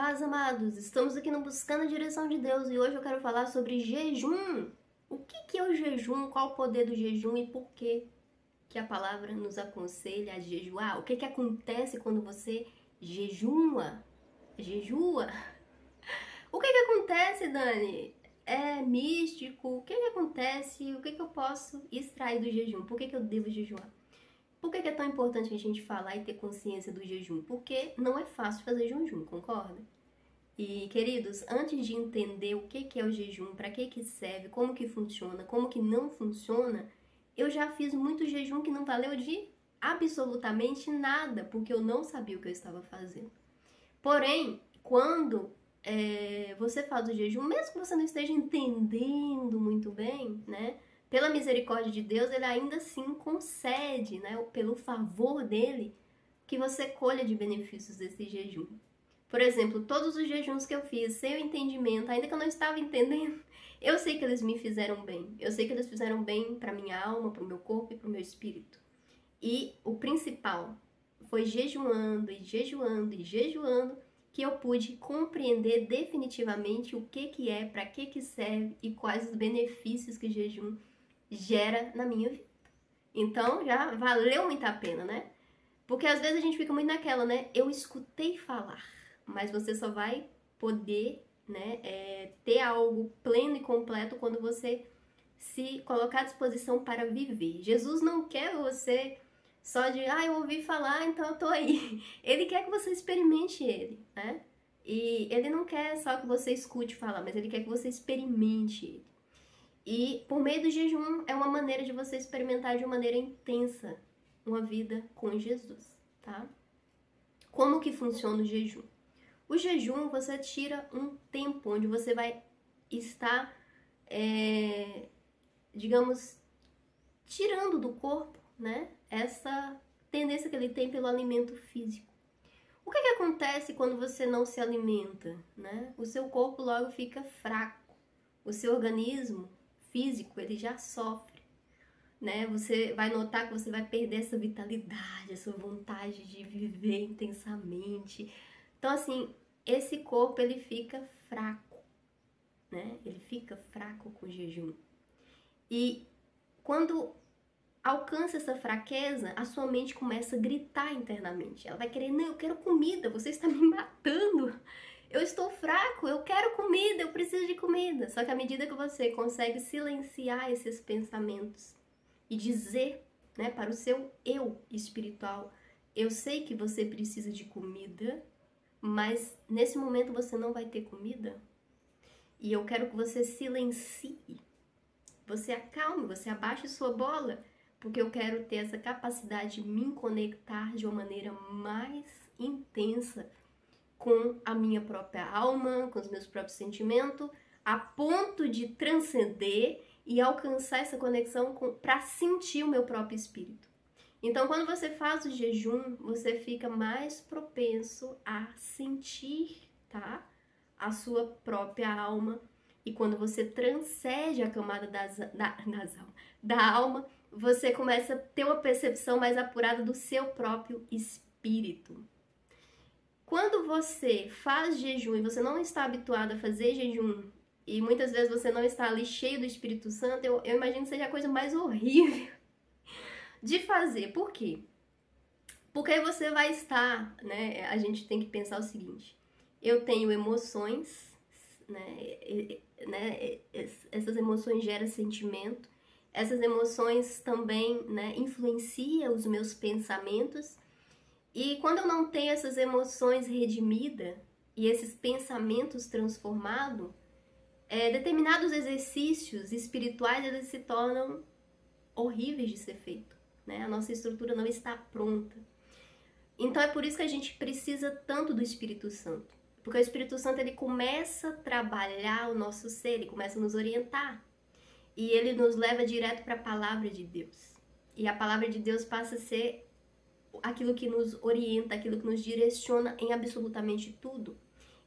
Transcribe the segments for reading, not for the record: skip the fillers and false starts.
Paz, amados! Estamos aqui no Buscando a Direção de Deus e hoje eu quero falar sobre jejum. O que é o jejum? Qual o poder do jejum e por que a palavra nos aconselha a jejuar? O que acontece quando você jejua? Jejua? O que acontece, Dani? É místico? O que acontece? O que eu posso extrair do jejum? Por que eu devo jejuar? Por que é tão importante a gente falar e ter consciência do jejum? Porque não é fácil fazer jejum, concorda? E, queridos, antes de entender o que é o jejum, para que serve, como que funciona, como que não funciona, eu já fiz muito jejum que não valeu de absolutamente nada, porque eu não sabia o que eu estava fazendo. Porém, quando você faz o jejum, mesmo que você não esteja entendendo muito bem, né? Pela misericórdia de Deus, ele ainda assim concede, né, pelo favor dele, que você colha de benefícios desse jejum. Por exemplo, todos os jejuns que eu fiz, sem o entendimento, ainda que eu não estava entendendo, eu sei que eles me fizeram bem. Eu sei que eles fizeram bem para minha alma, para o meu corpo e para o meu espírito. E o principal foi jejuando e jejuando e jejuando que eu pude compreender definitivamente o que é, para que serve e quais os benefícios que o jejum gera na minha vida. Então já valeu muito a pena, né? Porque às vezes a gente fica muito naquela, né? Eu escutei falar, mas você só vai poder, né, ter algo pleno e completo quando você se colocar à disposição para viver. Jesus não quer você só de, eu ouvi falar, então eu tô aí. Ele quer que você experimente ele, né? E ele não quer só que você escute falar, mas ele quer que você experimente ele. E por meio do jejum é uma maneira de você experimentar de uma maneira intensa uma vida com Jesus, tá? Como que funciona o jejum? O jejum, você tira um tempo onde você vai estar, digamos, tirando do corpo, né, essa tendência que ele tem pelo alimento físico. O que acontece quando você não se alimenta, né? O seu corpo logo fica fraco, o seu organismo físico, ele já sofre, né? Você vai notar que você vai perder essa vitalidade, essa vontade de viver intensamente. Então, assim, esse corpo, ele fica fraco, né? Ele fica fraco com o jejum. E quando alcança essa fraqueza, a sua mente começa a gritar internamente. Ela vai querer, não, eu quero comida, você está me matando. Eu estou fraco, eu quero comida, eu preciso de comida. Só que à medida que você consegue silenciar esses pensamentos e dizer, né, para o seu eu espiritual, eu sei que você precisa de comida, mas nesse momento você não vai ter comida. E eu quero que você silencie, você acalme, você abaixe sua bola, porque eu quero ter essa capacidade de me conectar de uma maneira mais intensa com a minha própria alma, com os meus próprios sentimentos, a ponto de transcender e alcançar essa conexão para sentir o meu próprio espírito. Então, quando você faz o jejum, você fica mais propenso a sentir, tá, a sua própria alma. E quando você transcende a camada da alma, você começa a ter uma percepção mais apurada do seu próprio espírito. Quando você faz jejum e você não está habituado a fazer jejum, e muitas vezes você não está ali cheio do Espírito Santo, eu imagino que seja a coisa mais horrível de fazer. Por quê? Porque você vai estar, né? A gente tem que pensar o seguinte: eu tenho emoções, né? Essas emoções geram sentimento, essas emoções também, né, influenciam os meus pensamentos. E quando eu não tenho essas emoções redimidas e esses pensamentos transformados, determinados exercícios espirituais, eles se tornam horríveis de ser feito, né? A nossa estrutura não está pronta. Então é por isso que a gente precisa tanto do Espírito Santo. Porque o Espírito Santo, ele começa a trabalhar o nosso ser, ele começa a nos orientar. E ele nos leva direto para a palavra de Deus. E a palavra de Deus passa a ser aquilo que nos orienta, aquilo que nos direciona em absolutamente tudo.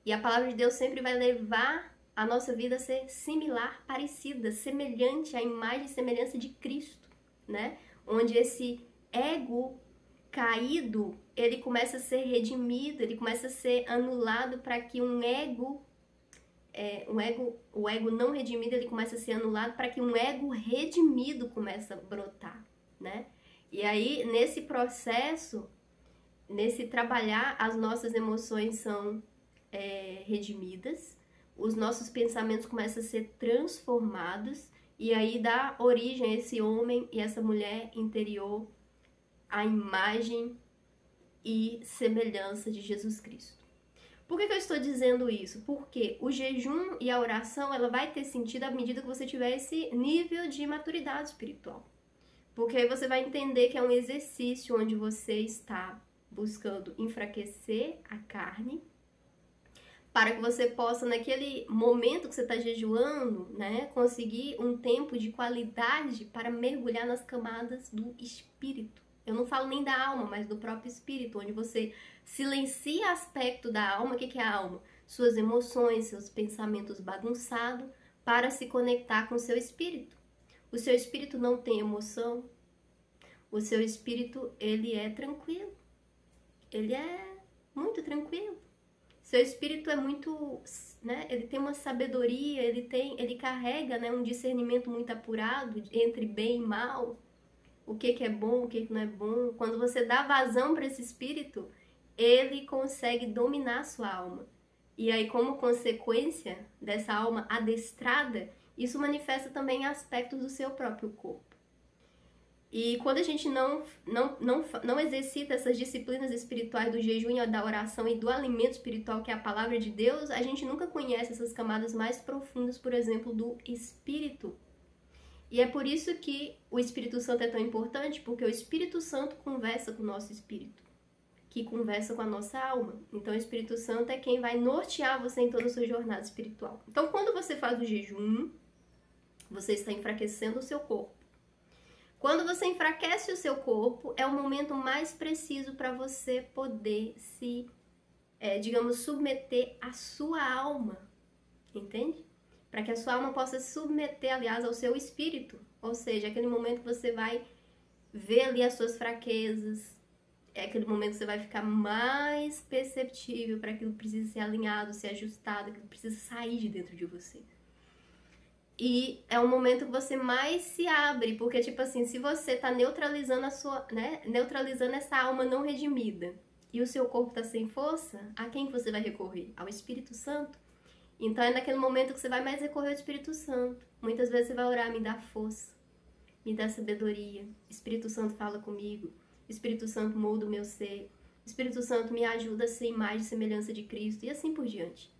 E a palavra de Deus sempre vai levar a nossa vida a ser similar, parecida, semelhante à imagem e semelhança de Cristo, né? Onde esse ego caído, ele começa a ser redimido, ele começa a ser anulado para que o ego não redimido, ele começa a ser anulado para que um ego redimido comece a brotar, né? E aí, nesse processo, nesse trabalhar, as nossas emoções são redimidas, os nossos pensamentos começam a ser transformados, e aí dá origem a esse homem e essa mulher interior, a imagem e semelhança de Jesus Cristo. Por que eu estou dizendo isso? Porque o jejum e a oração, ela vai ter sentido à medida que você tiver esse nível de maturidade espiritual. Porque aí você vai entender que é um exercício onde você está buscando enfraquecer a carne, para que você possa, naquele momento que você está jejuando, né, conseguir um tempo de qualidade para mergulhar nas camadas do espírito. Eu não falo nem da alma, mas do próprio espírito, onde você silencia aspecto da alma. O que é a alma? Suas emoções, seus pensamentos bagunçados, para se conectar com o seu espírito. O seu espírito não tem emoção. O seu espírito, ele é tranquilo. Ele é muito tranquilo. Seu espírito é muito, né, ele tem uma sabedoria, ele carrega, né, um discernimento muito apurado entre bem e mal. O que é bom, o que não é bom. Quando você dá vazão para esse espírito, ele consegue dominar a sua alma. E aí, como consequência dessa alma adestrada, isso manifesta também aspectos do seu próprio corpo. E quando a gente não exercita essas disciplinas espirituais do jejum, da oração e do alimento espiritual, que é a palavra de Deus, a gente nunca conhece essas camadas mais profundas, por exemplo, do espírito. E é por isso que o Espírito Santo é tão importante, porque o Espírito Santo conversa com o nosso espírito, que conversa com a nossa alma. Então o Espírito Santo é quem vai nortear você em toda a sua jornada espiritual. Então quando você faz o jejum, você está enfraquecendo o seu corpo. Quando você enfraquece o seu corpo, é o momento mais preciso para você poder se, digamos, submeter a sua alma, entende? Para que a sua alma possa se submeter, aliás, ao seu espírito. Ou seja, aquele momento que você vai ver ali as suas fraquezas, é aquele momento que você vai ficar mais perceptível para aquilo que precisa ser alinhado, ser ajustado, aquilo que precisa sair de dentro de você. E é o momento que você mais se abre, porque, tipo assim, se você tá neutralizando a sua, né, neutralizando essa alma não redimida, e o seu corpo tá sem força, a quem você vai recorrer? Ao Espírito Santo? Então é naquele momento que você vai mais recorrer ao Espírito Santo. Muitas vezes você vai orar, me dá força, me dá sabedoria, Espírito Santo fala comigo, Espírito Santo molda o meu ser, Espírito Santo me ajuda a ser imagem e semelhança de Cristo, e assim por diante.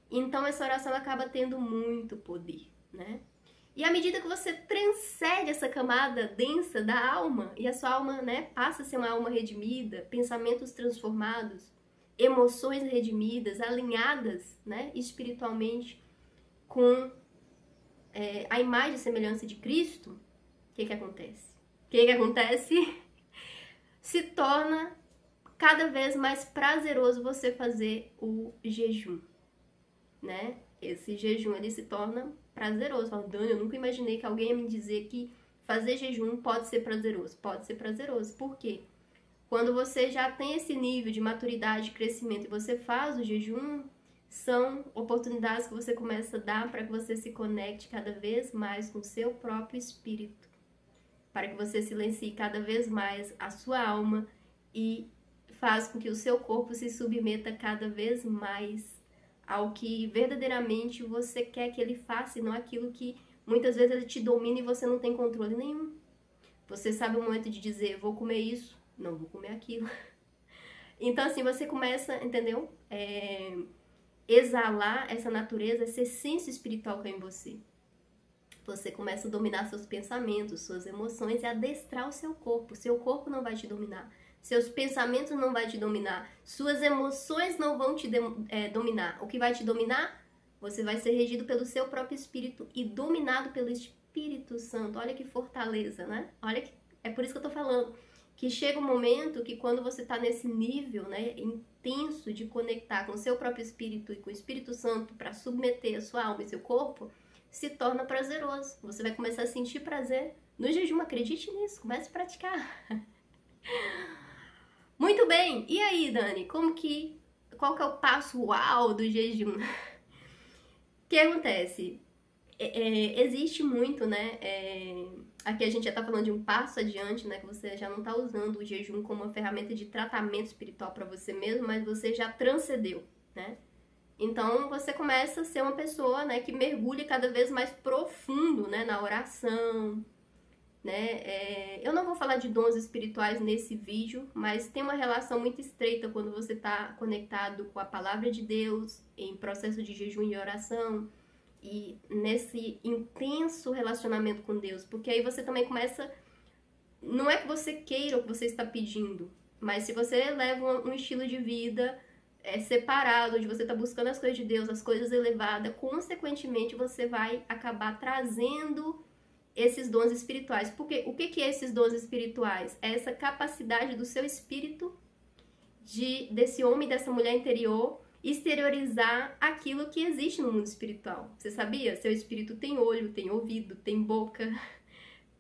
Então essa oração acaba tendo muito poder, né? E à medida que você transcende essa camada densa da alma, e a sua alma, né, passa a ser uma alma redimida, pensamentos transformados, emoções redimidas, alinhadas, né, espiritualmente com a imagem e semelhança de Cristo, o que acontece? O que acontece? Se torna cada vez mais prazeroso você fazer o jejum, né? Esse jejum, ele se torna prazeroso. Fala, Dani, eu nunca imaginei que alguém ia me dizer que fazer jejum pode ser prazeroso. Pode ser prazeroso. Por quê? Quando você já tem esse nível de maturidade, de crescimento, e você faz o jejum, são oportunidades que você começa a dar para que você se conecte cada vez mais com o seu próprio espírito, para que você silencie cada vez mais a sua alma e faz com que o seu corpo se submeta cada vez mais ao que verdadeiramente você quer que ele faça, e não aquilo que muitas vezes ele te domina e você não tem controle nenhum. Você sabe o momento de dizer, vou comer isso, não vou comer aquilo. Então assim, você começa, entendeu? Exalar essa natureza, essa essência espiritual que é em você. Você começa a dominar seus pensamentos, suas emoções e adestrar o seu corpo. Seu corpo não vai te dominar. Seus pensamentos não vão te dominar. Suas emoções não vão te dominar. O que vai te dominar? Você vai ser regido pelo seu próprio espírito e dominado pelo Espírito Santo. Olha que fortaleza, né? Olha que... É por isso que eu tô falando. Que chega um momento que quando você tá nesse nível, né, intenso de conectar com o seu próprio espírito e com o Espírito Santo para submeter a sua alma e seu corpo, se torna prazeroso. Você vai começar a sentir prazer no jejum. Acredite nisso. Comece a praticar. Muito bem, e aí, Dani, qual que é o passo uau do jejum? O que acontece? Existe muito, né? Aqui a gente já tá falando de um passo adiante, né? Que você já não tá usando o jejum como uma ferramenta de tratamento espiritual para você mesmo, mas você já transcendeu, né? Então você começa a ser uma pessoa, né, que mergulha cada vez mais profundo, né, na oração, né? Eu não vou falar de dons espirituais nesse vídeo, mas tem uma relação muito estreita quando você está conectado com a palavra de Deus, em processo de jejum e oração, e nesse intenso relacionamento com Deus, porque aí você também começa, não é que você queira o que você está pedindo, mas se você leva um estilo de vida separado, onde você está buscando as coisas de Deus, as coisas elevadas, consequentemente você vai acabar trazendo esses dons espirituais. Porque o que é esses dons espirituais? É essa capacidade do seu espírito, desse homem, dessa mulher interior, exteriorizar aquilo que existe no mundo espiritual. Você sabia? Seu espírito tem olho, tem ouvido, tem boca,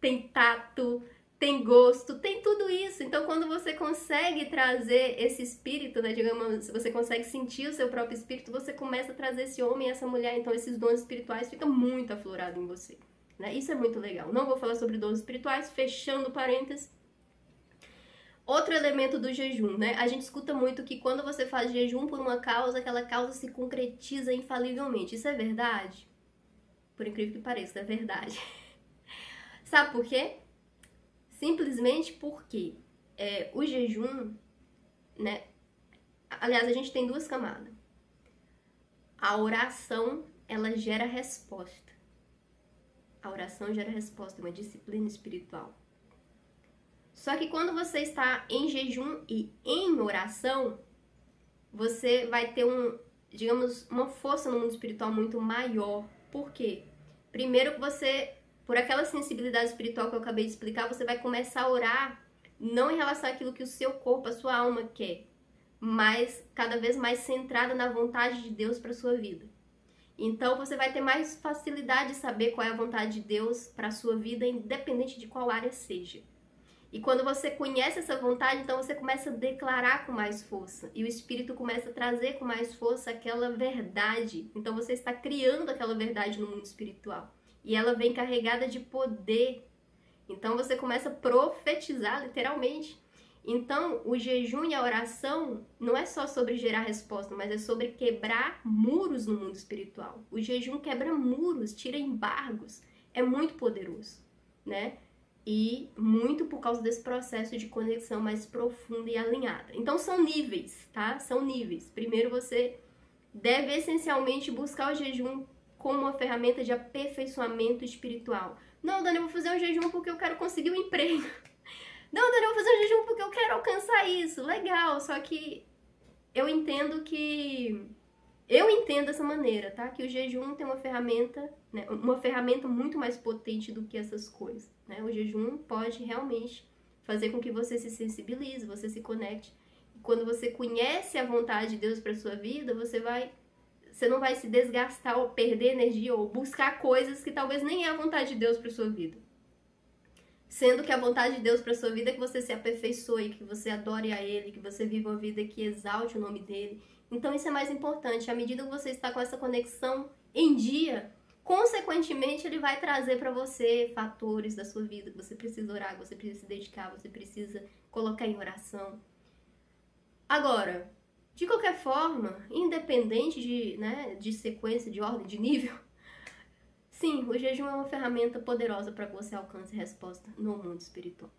tem tato, tem gosto, tem tudo isso. Então, quando você consegue trazer esse espírito, né, digamos, você consegue sentir o seu próprio espírito, você começa a trazer esse homem e essa mulher. Então, esses dons espirituais ficam muito aflorados em você, né? Isso é muito legal. Não vou falar sobre dons espirituais, fechando parênteses. Outro elemento do jejum, né? A gente escuta muito que quando você faz jejum por uma causa, aquela causa se concretiza infalivelmente. Isso é verdade? Por incrível que pareça, é verdade. Sabe por quê? Simplesmente porque o jejum, né? Aliás, a gente tem duas camadas. A oração, ela gera resposta. A oração gera resposta, uma disciplina espiritual. Só que quando você está em jejum e em oração, você vai ter digamos, uma força no mundo espiritual muito maior. Por quê? Primeiro que você, por aquela sensibilidade espiritual que eu acabei de explicar, você vai começar a orar não em relação àquilo que o seu corpo, a sua alma quer, mas cada vez mais centrada na vontade de Deus para sua vida. Então você vai ter mais facilidade de saber qual é a vontade de Deus para a sua vida, independente de qual área seja. E quando você conhece essa vontade, então você começa a declarar com mais força. E o Espírito começa a trazer com mais força aquela verdade. Então você está criando aquela verdade no mundo espiritual. E ela vem carregada de poder. Então você começa a profetizar, literalmente. Então o jejum e a oração não é só sobre gerar resposta, mas é sobre quebrar muros no mundo espiritual. O jejum quebra muros, tira embargos. É muito poderoso, né? E muito por causa desse processo de conexão mais profunda e alinhada. Então são níveis, tá? São níveis. Primeiro você deve essencialmente buscar o jejum como uma ferramenta de aperfeiçoamento espiritual. Não, Dani, eu vou fazer um jejum porque eu quero conseguir um emprego. Não, Dani, eu vou fazer um jejum porque eu quero alcançar isso. Legal, só que eu entendo dessa maneira, tá? Que o jejum tem uma ferramenta, né? Uma ferramenta muito mais potente do que essas coisas, né? O jejum pode realmente fazer com que você se sensibilize, você se conecte. E quando você conhece a vontade de Deus para sua vida, você não vai se desgastar ou perder energia ou buscar coisas que talvez nem é a vontade de Deus para sua vida. Sendo que a vontade de Deus para sua vida é que você se aperfeiçoe, que você adore a Ele, que você viva uma vida que exalte o nome dEle. Então isso é mais importante. À medida que você está com essa conexão em dia, consequentemente ele vai trazer para você fatores da sua vida que você precisa orar, que você precisa se dedicar, você precisa colocar em oração. Agora, de qualquer forma, independente de sequência, de ordem, de nível, sim, o jejum é uma ferramenta poderosa para que você alcance resposta no mundo espiritual.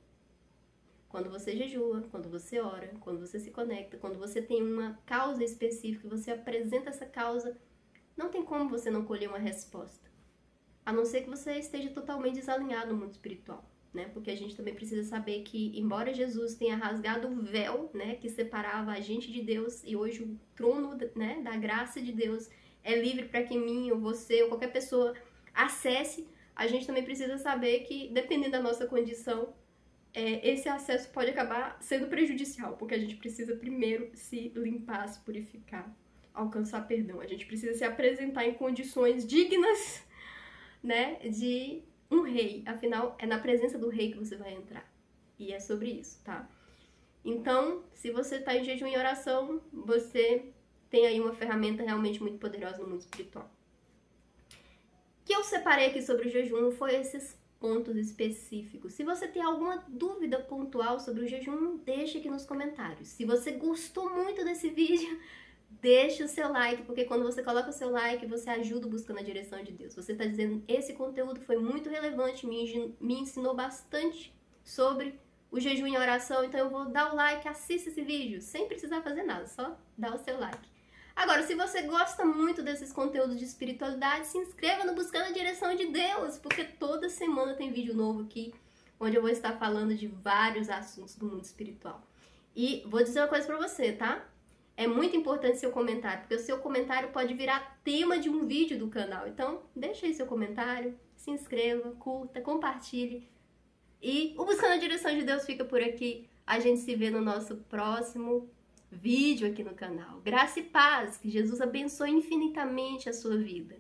Quando você jejua, quando você ora, quando você se conecta, quando você tem uma causa específica, você apresenta essa causa, não tem como você não colher uma resposta. A não ser que você esteja totalmente desalinhado no mundo espiritual, né? Porque a gente também precisa saber que, embora Jesus tenha rasgado o véu, né, que separava a gente de Deus, e hoje o trono, né, da graça de Deus é livre para que mim, ou você, ou qualquer pessoa acesse, a gente também precisa saber que, dependendo da nossa condição, esse acesso pode acabar sendo prejudicial, porque a gente precisa primeiro se limpar, se purificar, alcançar perdão. A gente precisa se apresentar em condições dignas, né, de um rei. Afinal, é na presença do rei que você vai entrar. E é sobre isso, tá? Então, se você está em jejum e oração, você tem aí uma ferramenta realmente muito poderosa no mundo espiritual. O que eu separei aqui sobre o jejum foi esses pontos específicos. Se você tem alguma dúvida pontual sobre o jejum, deixa aqui nos comentários. Se você gostou muito desse vídeo, deixa o seu like, porque quando você coloca o seu like, você ajuda buscando a direção de Deus. Você está dizendo, esse conteúdo foi muito relevante, me ensinou bastante sobre o jejum e oração, então eu vou dar o like, assista esse vídeo, sem precisar fazer nada, só dá o seu like. Agora, se você gosta muito desses conteúdos de espiritualidade, se inscreva no Buscando a Direção de Deus, porque toda semana tem vídeo novo aqui, onde eu vou estar falando de vários assuntos do mundo espiritual. E vou dizer uma coisa pra você, tá? É muito importante seu comentário, porque o seu comentário pode virar tema de um vídeo do canal. Então, deixa aí seu comentário, se inscreva, curta, compartilhe. E o Buscando a Direção de Deus fica por aqui. A gente se vê no nosso próximo vídeo aqui no canal. Graça e paz, que Jesus abençoe infinitamente a sua vida.